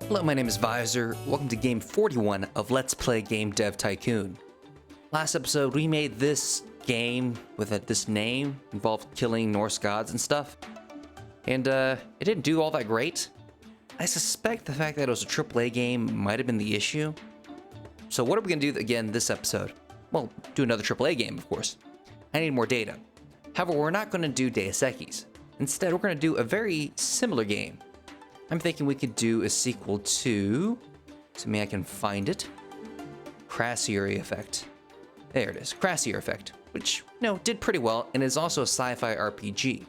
Hello, my name is Visor. Welcome to game 41 of Let's Play Game Dev Tycoon. Last episode, we made this game with this name, involved killing Norse gods and stuff. And it didn't do all that great. I suspect the fact that it was a AAA game might have been the issue. So what are we going to do again this episode? Well, do another AAA game, of course. I need more data. However, we're not going to do Deus Equis. Instead, we're going to do a very similar game. I'm thinking we could do a sequel to, assuming I can find it, Crassiest Effect. There it is, Crassiest Effect, which, did pretty well and is also a sci-fi RPG.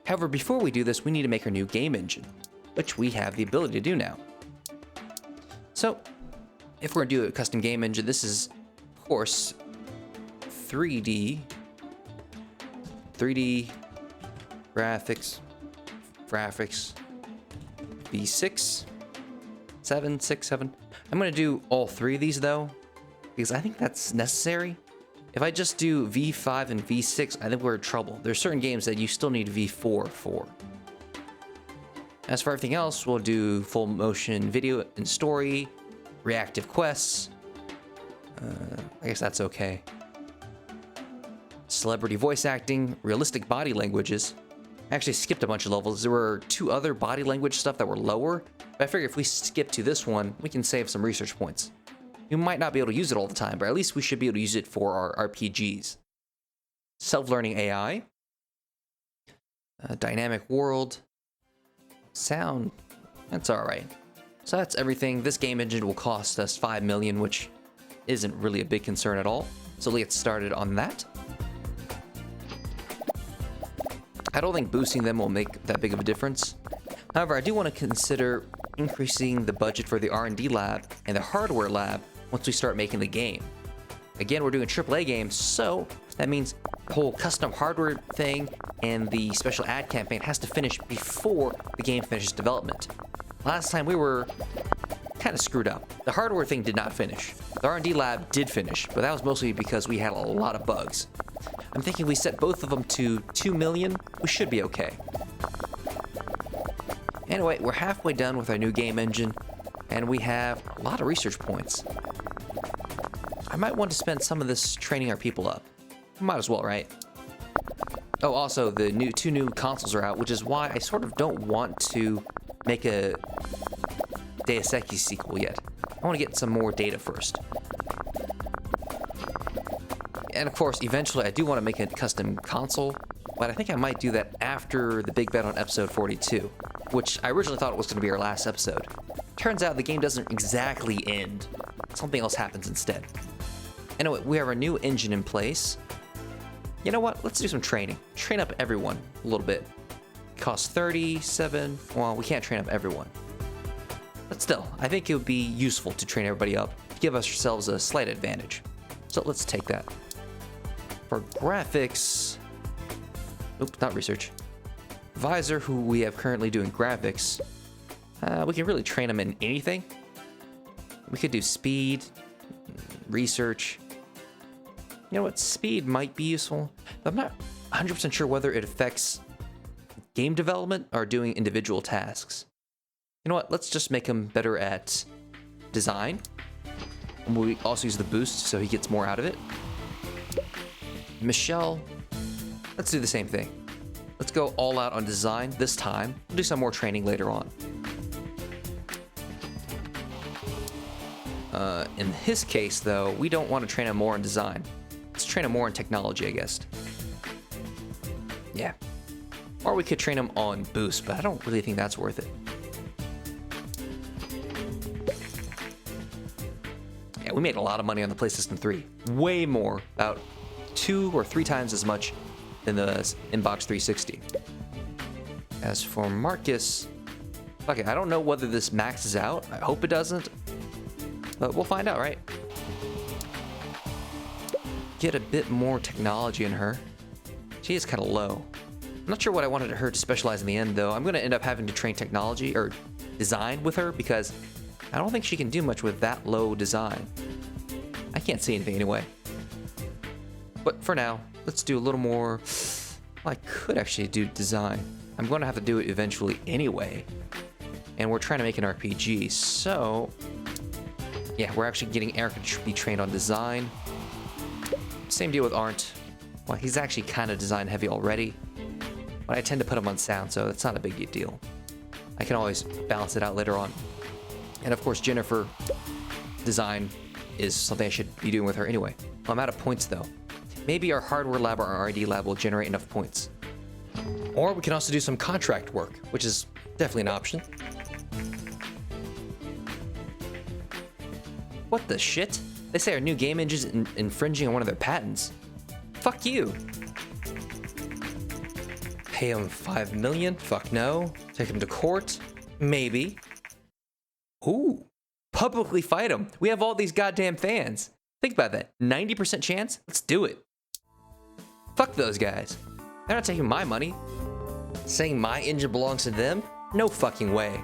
However, before we do this, we need to make our new game engine, which we have the ability to do now. So, if we're going to do a custom game engine, this is, of course, 3D graphics, V6, 7, 6, 7. I'm going to do all three of these though, because I think that's necessary. If I just do V5 and V6, I think we're in trouble. There's certain games that you still need V4 for. As for everything else, we'll do full motion video and story, reactive quests. I guess that's okay. Celebrity voice acting, realistic body languages. I actually skipped a bunch of levels. There were two other body language stuff that were lower, but I figure if we skip to this one, we can save some research points. You might not be able to use it all the time, but at least we should be able to use it for our RPGs. Self-learning AI. Dynamic world. Sound. That's alright. So that's everything. This game engine will cost us $5 million, which isn't really a big concern at all. So let's get started on that. I don't think boosting them will make that big of a difference. However, I do want to consider increasing the budget for the R&D lab and the hardware lab once we start making the game. Again, we're doing a AAA game, so that means the whole custom hardware thing and the special ad campaign has to finish before the game finishes development. Last time we were kind of screwed up. The hardware thing did not finish. The R&D lab did finish, but that was mostly because we had a lot of bugs. I'm thinking we set both of them to 2 million, we should be okay. Anyway, we're halfway done with our new game engine, and we have a lot of research points. I might want to spend some of this training our people up. Might as well, right? Oh, also, the two new consoles are out, which is why I sort of don't want to make a Deus Equis sequel yet. I want to get some more data first. And of course, eventually I do want to make a custom console, but I think I might do that after the big bet on episode 42, which I originally thought was going to be our last episode. Turns out the game doesn't exactly end. Something else happens instead. Anyway, we have our new engine in place. You know what? Let's do some training. Train up everyone a little bit. Costs 37. Well, we can't train up everyone. But still, I think it would be useful to train everybody up to give ourselves a slight advantage. So let's take that. For graphics, oops, not research. Visor, who we have currently doing graphics, we can really train him in anything. We could do speed, research. You know what, speed might be useful, but I'm not 100% sure whether it affects game development or doing individual tasks. You know what, let's just make him better at design. And we also use the boost so he gets more out of it. Michelle, let's do the same thing. Let's go all out on design this time. We'll do some more training later on. In his case, though, we don't want to train him more in design. Let's train him more in technology, I guess. Yeah. Or we could train him on boost, but I don't really think that's worth it. Yeah, we made a lot of money on the PlayStation 3. Way more, about 2 or 3 times as much than the Inbox 360. As for Marcus, okay, I don't know whether this maxes out. I hope it doesn't, but we'll find out, right? Get a bit more technology in her. She is kind of low. I'm not sure what I wanted her to specialize in the end, though. I'm going to end up having to train technology or design with her because I don't think she can do much with that low design. I can't see anything anyway. But for now, let's do a little more. Well, I could actually do design. I'm going to have to do it eventually anyway. and we're trying to make an RPG. So, yeah, we're actually getting Eric to be trained on design. Same deal with Arndt. Well, he's actually kind of design heavy already, but I tend to put him on sound, so that's not a big deal. I can always balance it out later on. And of course, Jennifer, design is something I should be doing with her anyway. Well, I'm out of points though. Maybe our hardware lab or our R&D lab will generate enough points. Or we can also do some contract work, which is definitely an option. What the shit? They say our new game engine is infringing on one of their patents. Fuck you. Pay them $5 million? Fuck no. Take them to court? Maybe. Ooh. Publicly fight them. We have all these goddamn fans. Think about that. 90% chance? Let's do it. Fuck those guys. They're not taking my money. Saying my engine belongs to them? No fucking way.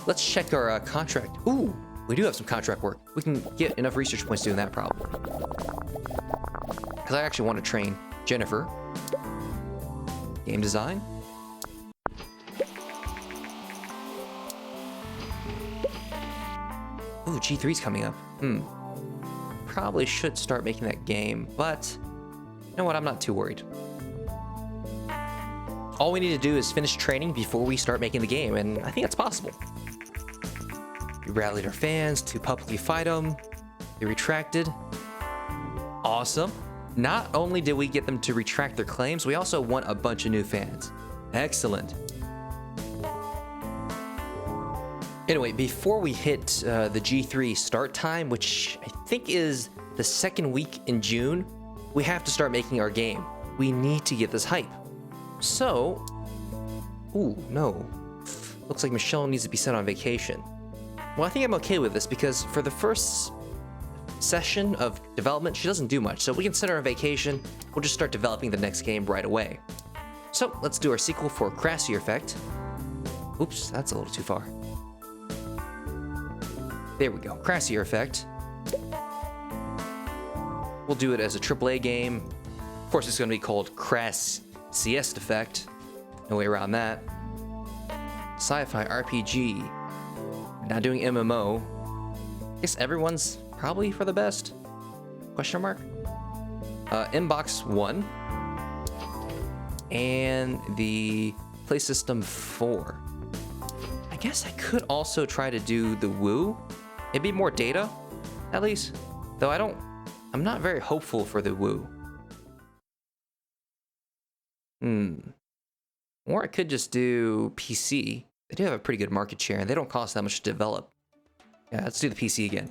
Let's check our contract. Ooh, we do have some contract work. We can get enough research points doing that probably. Because I actually want to train Jennifer. Game design. Ooh, G3's coming up. Probably should start making that game, but you know what? I'm not too worried. All we need to do is finish training before we start making the game, and I think that's possible. We rallied our fans to publicly fight them. They retracted. Awesome. Not only did we get them to retract their claims, we also won a bunch of new fans. Excellent. Anyway, before we hit the G3 start time, which I think is the second week in June, we have to start making our game. We need to get this hype. So, ooh, no. Looks like Michelle needs to be sent on vacation. Well, I think I'm okay with this because for the first session of development, she doesn't do much. So we can send her on vacation. We'll just start developing the next game right away. So let's do our sequel for Crassiest Effect. Oops, that's a little too far. There we go, Crassiest Effect. We'll do it as a AAA game. Of course, it's going to be called Crassiest Effect. No way around that. Sci-Fi RPG. Not doing MMO. Guess everyone's probably for the best? Question mark? Inbox 1. And the Play System 4. I guess I could also try to do the Woo. It'd be more data, at least. Though I'm not very hopeful for the Woo. Or I could just do PC. They do have a pretty good market share, and they don't cost that much to develop. Yeah, let's do the PC again.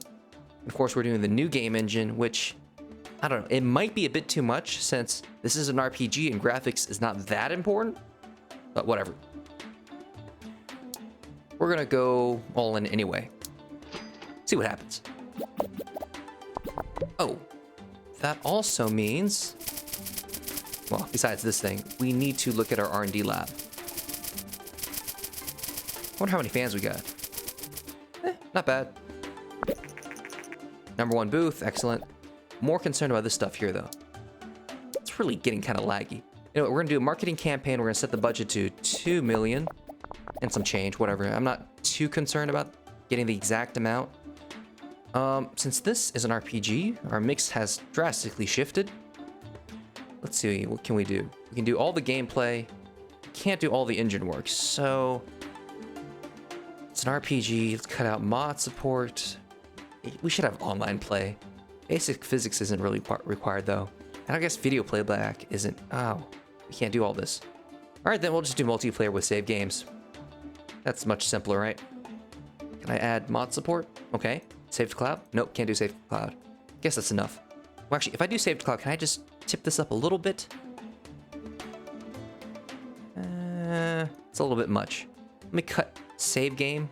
Of course, we're doing the new game engine, which, I don't know, it might be a bit too much since this is an RPG and graphics is not that important, but whatever. We're gonna go all in anyway. See what happens. Oh, that also means, well, besides this thing, we need to look at our R&D lab. I wonder how many fans we got. Not bad. #1 booth, excellent. More concerned about this stuff here, though. It's really getting kind of laggy. You know what, we're gonna do a marketing campaign. We're gonna set the budget to 2 million and some change, whatever. I'm not too concerned about getting the exact amount. Since this is an RPG, our mix has drastically shifted. Let's see, what can we do? We can do all the gameplay. Can't do all the engine work, so it's an RPG. Let's cut out mod support. We should have online play. Basic physics isn't really required though. And I guess video playback isn't. Oh, we can't do all this. All right, then we'll just do multiplayer with save games. That's much simpler, right? Can I add mod support? Okay. Save to cloud? Nope, can't do save to cloud. Guess that's enough. Well, actually, if I do save to cloud, can I just tip this up a little bit? It's a little bit much. Let me cut save game.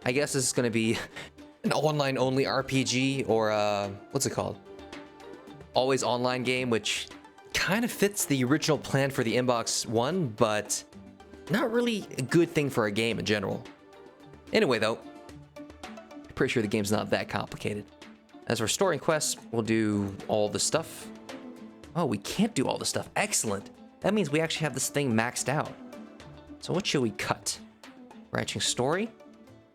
I guess this is going to be an online only RPG or what's it called? Always online game, which kind of fits the original plan for the Inbox 1, but not really a good thing for a game in general. Anyway, though, I'm pretty sure the game's not that complicated. As we're storing quests, we'll do all the stuff. Oh, we can't do all the stuff. Excellent. That means we actually have this thing maxed out. So what should we cut? Branching story?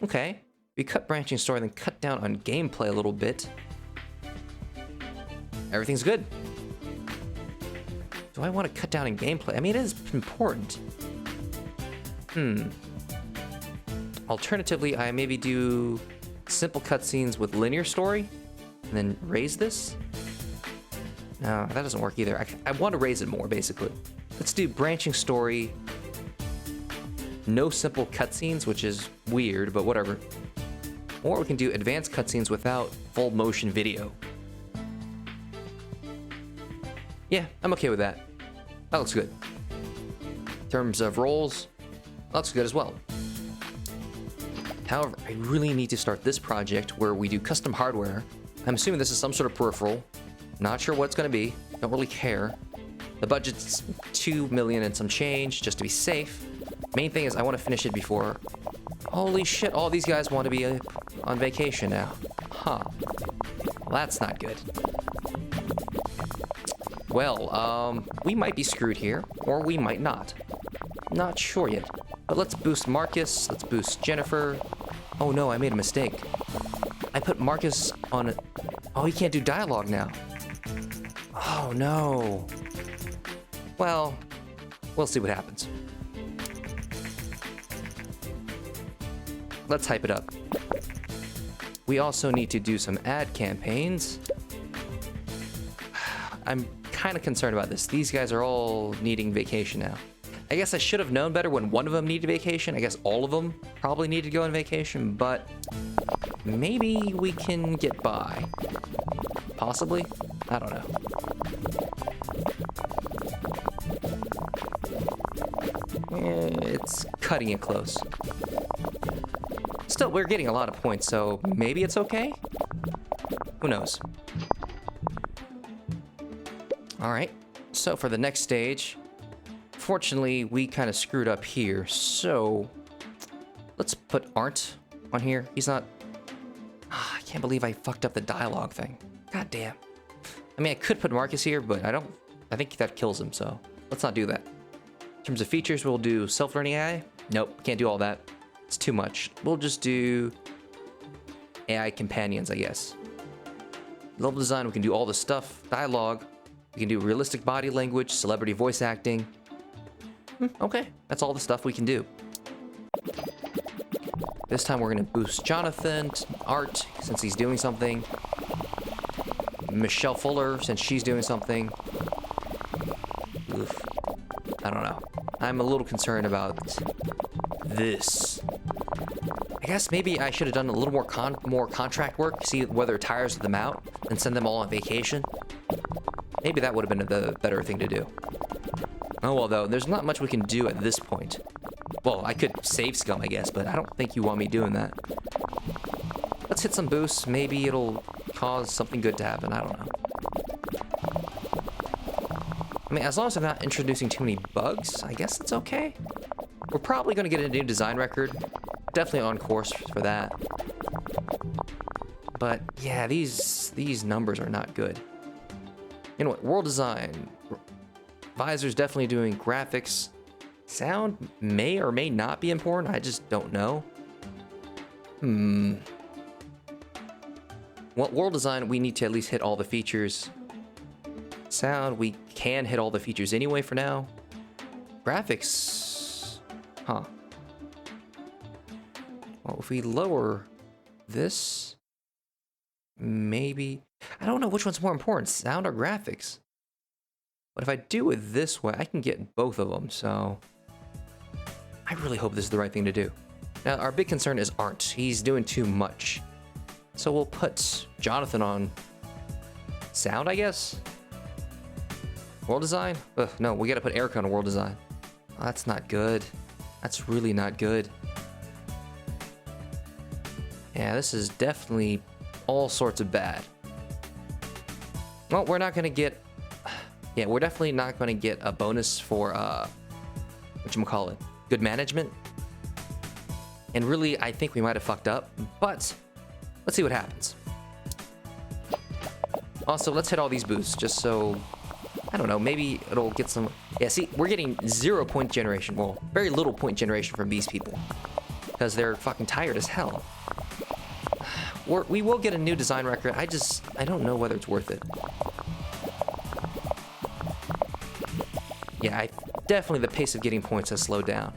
Okay. We cut branching story, then cut down on gameplay a little bit. Everything's good. Do I want to cut down in gameplay? I mean, it is important. Alternatively, I maybe do simple cutscenes with linear story, and then raise this. No, that doesn't work either. I want to raise it more, basically. Let's do branching story, no simple cutscenes, which is weird, but whatever. Or we can do advanced cutscenes without full motion video. Yeah, I'm okay with that. That looks good. In terms of roles, that looks good as well. However, I really need to start this project where we do custom hardware. I'm assuming this is some sort of peripheral. Not sure what it's going to be. Don't really care. The budget's $2 million and some change, just to be safe. Main thing is I want to finish it before... Holy shit, all these guys want to be on vacation now. Huh. Well, that's not good. Well, we might be screwed here, or we might not. Not sure yet. But let's boost Marcus, let's boost Jennifer. Oh no, I made a mistake. I put Marcus on... Oh, he can't do dialogue now. Oh no. Well, we'll see what happens. Let's hype it up. We also need to do some ad campaigns. I'm kind of concerned about this. These guys are all needing vacation now. I guess I should have known better when one of them needed vacation. I guess all of them probably need to go on vacation, but maybe we can get by. Possibly? I don't know. It's cutting it close. Still, we're getting a lot of points, so maybe it's okay? Who knows? Alright, so for the next stage, fortunately, we kind of screwed up here, so let's put Arndt on here. He's not... I can't believe I fucked up the dialogue thing. God damn. I mean, I could put Marcus here, but I think that kills him, so let's not do that. In terms of features, we'll do self-learning AI. Nope, can't do all that. It's too much. We'll just do AI companions, I guess. Level design, we can do all the stuff. Dialogue, we can do realistic body language, celebrity voice acting. Okay, that's all the stuff we can do. This time we're gonna boost Jonathan, Art, since he's doing something. Michelle Fuller, since she's doing something. Oof. I don't know. I'm a little concerned about this. I guess maybe I should have done a little more contract work, see whether it tires them out, and send them all on vacation. Maybe that would have been the better thing to do. Oh well, though, there's not much we can do at this point. Well, I could save scum, I guess, but I don't think you want me doing that. Let's hit some boosts. Maybe it'll cause something good to happen. I don't know. I mean, as long as I'm not introducing too many bugs, I guess it's okay. We're probably going to get a new design record. Definitely on course for that. But yeah, these numbers are not good. You know what? World design. Visor's definitely doing graphics. Sound may or may not be important. I just don't know. Well, world design, we need to at least hit all the features. Sound, we can hit all the features anyway for now. Graphics, huh. Well, if we lower this, maybe... I don't know which one's more important, sound or graphics. But if I do it this way, I can get both of them, so... I really hope this is the right thing to do. Now, our big concern is Arndt. He's doing too much. So we'll put Jonathan on sound, I guess? World design? Ugh, no, we gotta put Erica on world design. Oh, that's not good. That's really not good. Yeah, this is definitely all sorts of bad. Well, we're not gonna get... Yeah, we're definitely not gonna get a bonus for, whatchamacallit, good management. And really, I think we might have fucked up, but let's see what happens. Also, let's hit all these boosts, just so... I don't know, maybe it'll get some... Yeah, see, we're getting 0 point generation. Well, very little point generation from these people. because they're fucking tired as hell. We will get a new design record. I don't know whether it's worth it. Yeah, definitely the pace of getting points has slowed down.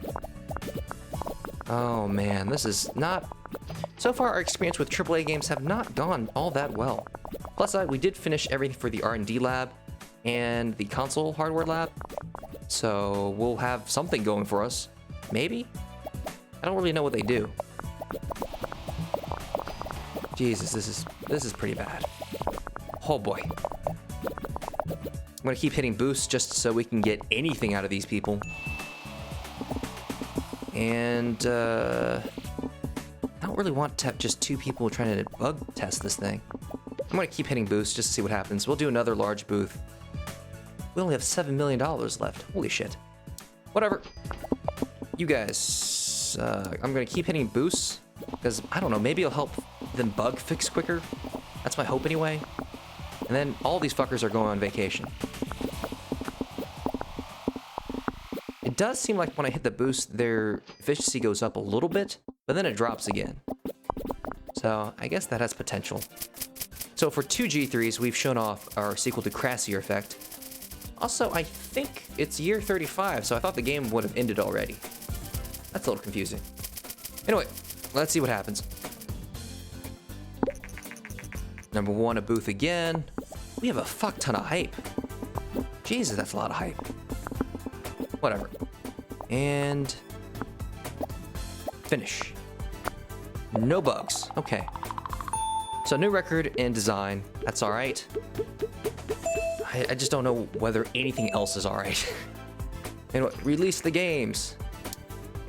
Oh man, this is not... So far, our experience with AAA games have not gone all that well. Plus side, we did finish everything for the R&D lab and the console hardware lab. So we'll have something going for us. Maybe? I don't really know what they do. Jesus, this is pretty bad. Oh boy. I'm gonna keep hitting boosts just so we can get anything out of these people. And I don't really want to have just 2 people trying to bug test this thing. I'm gonna keep hitting boosts just to see what happens. We'll do another large booth. We only have $7 million left. Holy shit. Whatever. You guys, I'm gonna keep hitting boosts because I don't know, maybe it'll help them bug fix quicker. That's my hope anyway. And then all these fuckers are going on vacation. It does seem like when I hit the boost, their efficiency goes up a little bit, but then it drops again. So I guess that has potential. So for 2 G3s, we've shown off our sequel to Crassiest effect. Also, I think it's year 35, so I thought the game would have ended already. That's a little confusing. Anyway, let's see what happens. Number 1, a booth again. We have a fuck ton of hype. Jesus, that's a lot of hype. Whatever. And finish. No bugs. Okay. So new record and design. That's all right. I just don't know whether anything else is all right. Anyway, release the games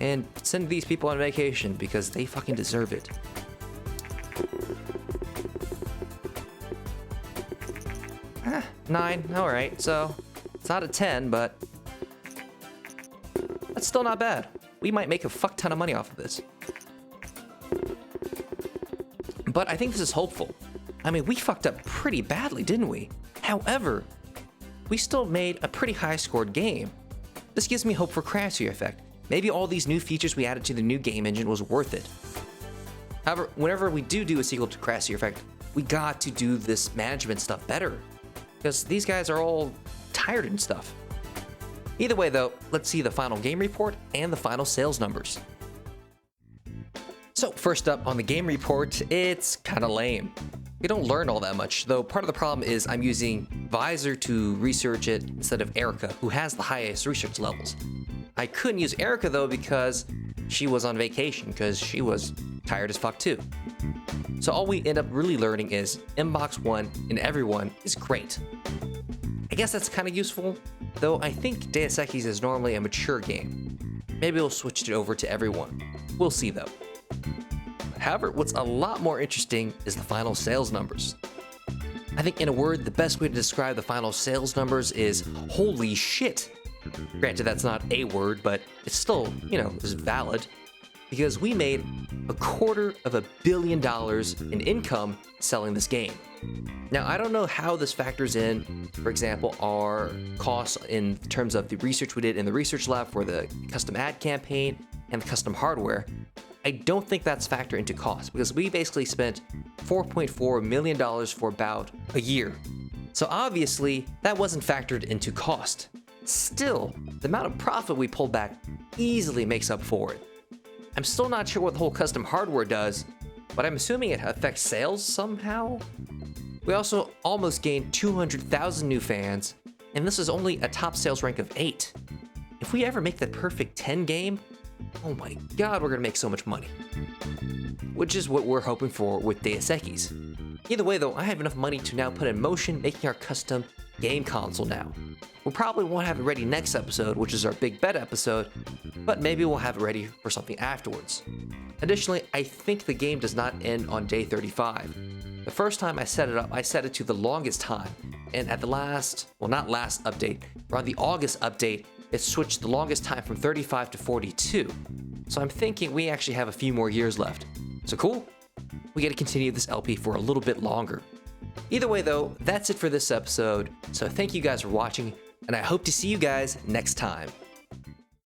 and send these people on vacation because they fucking deserve it. Ah, 9. All right. So it's not a 10, but that's still not bad. We might make a fuck ton of money off of this. But I think this is hopeful. I mean, we fucked up pretty badly, didn't we? However, we still made a pretty high-scored game. This gives me hope for Crassiest effect. Maybe all these new features we added to the new game engine was worth it. However, whenever we do a sequel to Crassiest effect, we got to do this management stuff better. Because these guys are all tired and stuff. Either way though, let's see the final game report and the final sales numbers. So first up on the game report, it's kinda lame. You don't learn all that much, though part of the problem is I'm using Visor to research it instead of Erica, who has the highest research levels. I couldn't use Erica though because she was on vacation, because she was tired as fuck too. So all we end up really learning is Inbox 1 and Everyone is great. I guess that's kind of useful, though I think Deus Equis is normally a mature game. Maybe we'll switch it over to Everyone. We'll see though. However, what's a lot more interesting is the final sales numbers. I think in a word, the best way to describe the final sales numbers is holy shit. Granted, that's not a word, but it's still, is valid. Because we made $250 million in income selling this game. Now, I don't know how this factors in, for example, our costs in terms of the research we did in the research lab for the custom ad campaign and the custom hardware. I don't think that's factored into cost because we basically spent $4.4 million for about a year. So obviously, that wasn't factored into cost. Still, the amount of profit we pulled back easily makes up for it. I'm still not sure what the whole custom hardware does, but I'm assuming it affects sales somehow. We also almost gained 200,000 new fans, and this is only a top sales rank of 8. If we ever make the perfect 10 game, oh my god, we're gonna make so much money. Which is what we're hoping for with Deus Equis. Either way though, I have enough money to now put in motion making our custom game console now. We probably won't have it ready next episode, which is our big bet episode, but maybe we'll have it ready for something afterwards. Additionally, I think the game does not end on day 35. The first time I set it up, I set it to the longest time, and at the not last update, around the August update, it switched the longest time from 35 to 42. So I'm thinking we actually have a few more years left. So cool, we get to continue this LP for a little bit longer. Either way though, that's it for this episode, so thank you guys for watching, and I hope to see you guys next time.